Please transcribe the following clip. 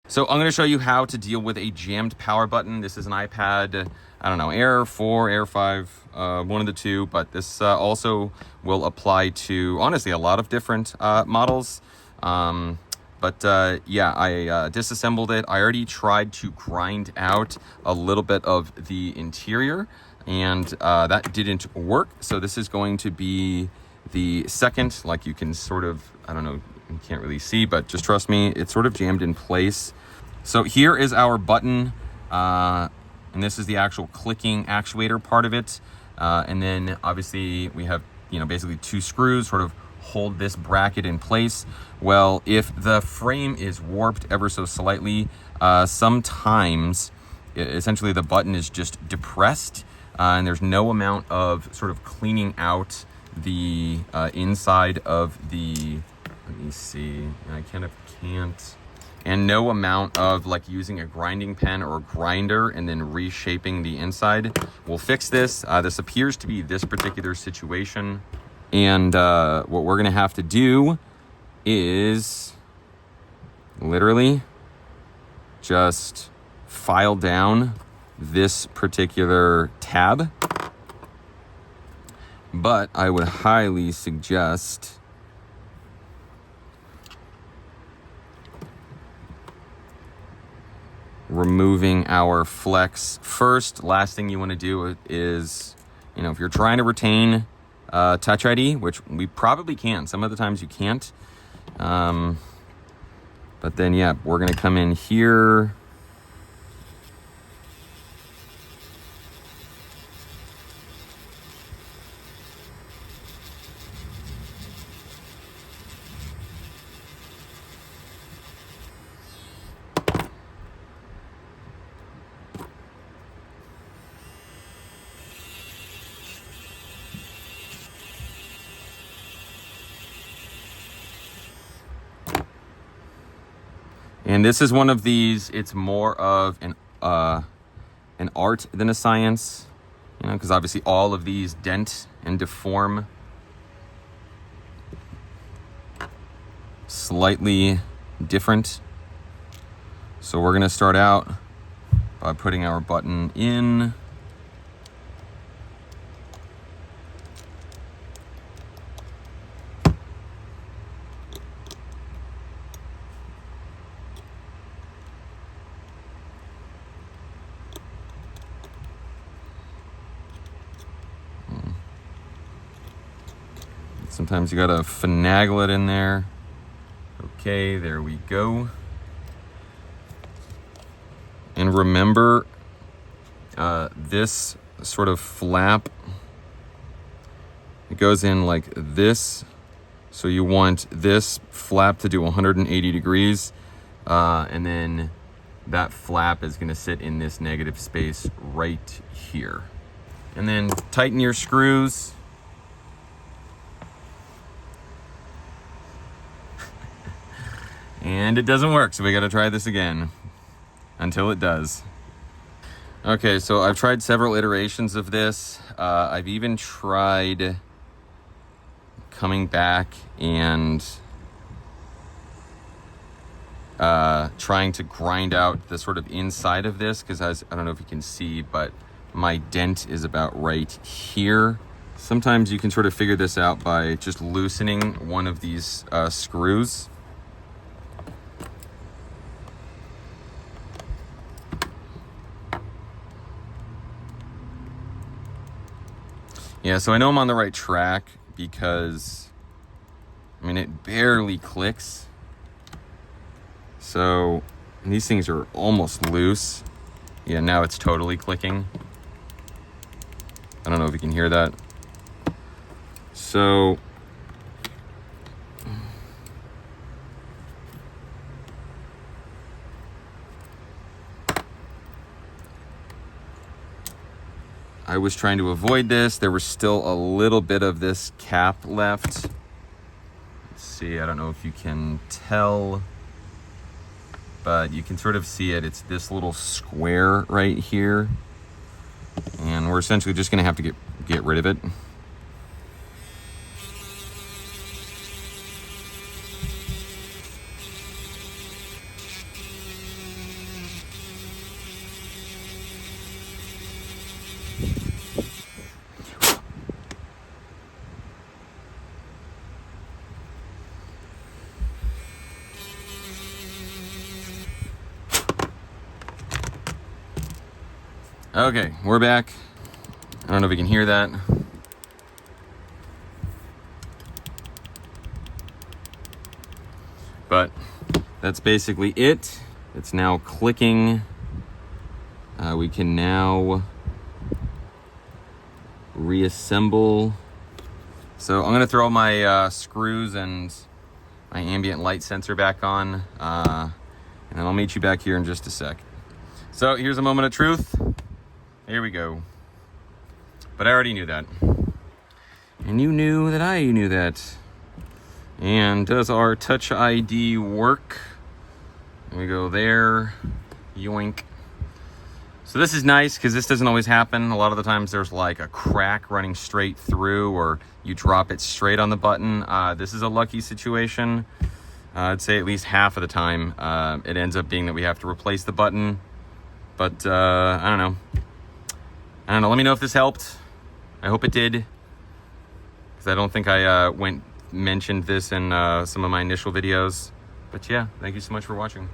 So I'm going to show you how to deal with a jammed power button. This is an iPad, I don't know, Air 4, Air 5, one of the two, but this also will apply to, honestly, a lot of different models. Yeah, I disassembled it. I already tried to grind out a little bit of the interior, and that didn't work. So this is going to be the second, like you can sort of, I don't know, you can't really see, but just trust me, it's sort of jammed in place. So here is our button, and this is the actual clicking actuator part of it. And then obviously we have, basically two screws sort of hold this bracket in place. Well, if the frame is warped ever so slightly, sometimes essentially the button is just depressed, and there's no amount of sort of cleaning out the inside of the, let me see, I can't, and no amount of like using a grinding pen or grinder and then reshaping the inside will fix this. This appears to be this particular situation. And what we're gonna have to do is literally just file down this particular tab. But I would highly suggest removing our flex first. Last thing you want to do is, if you're trying to retain Touch ID, which we probably can. Some of the times you can't. But then, yeah, we're going to come in here. And this is one of these, it's more of an art than a science, because obviously all of these dent and deform slightly different. So we're gonna start out by putting our button in. Sometimes you gotta finagle it in there. Okay, there we go. And remember, this sort of flap, it goes in like this. So you want this flap to do 180 degrees. And then that flap is gonna sit in this negative space right here. And then tighten your screws. And it doesn't work, so we gotta try this again until it does. Okay, so I've tried several iterations of this. I've even tried coming back and trying to grind out the sort of inside of this, because I don't know if you can see, but my dent is about right here. Sometimes you can sort of figure this out by just loosening one of these screws. Yeah, so I know I'm on the right track because, it barely clicks. So these things are almost loose. Yeah, now it's totally clicking. I don't know if you can hear that. So I was trying to avoid this. There was still a little bit of this cap left. Let's see, I don't know if you can tell, but you can sort of see it. It's this little square right here. And we're essentially just gonna have to get rid of it. Okay, we're back. I don't know if you can hear that. But that's basically it. It's now clicking. We can now reassemble. So I'm gonna throw my screws and my ambient light sensor back on, and then I'll meet you back here in just a sec. So here's a moment of truth. Here we go. But I already knew that. And you knew that I knew that. And does our Touch ID work? We go there, yoink. So this is nice because this doesn't always happen. A lot of the times there's like a crack running straight through, or you drop it straight on the button. This is a lucky situation. I'd say at least half of the time it ends up being that we have to replace the button. But I don't know. Let me know if this helped. I hope it did, because I don't think I mentioned this in some of my initial videos. But yeah, thank you so much for watching.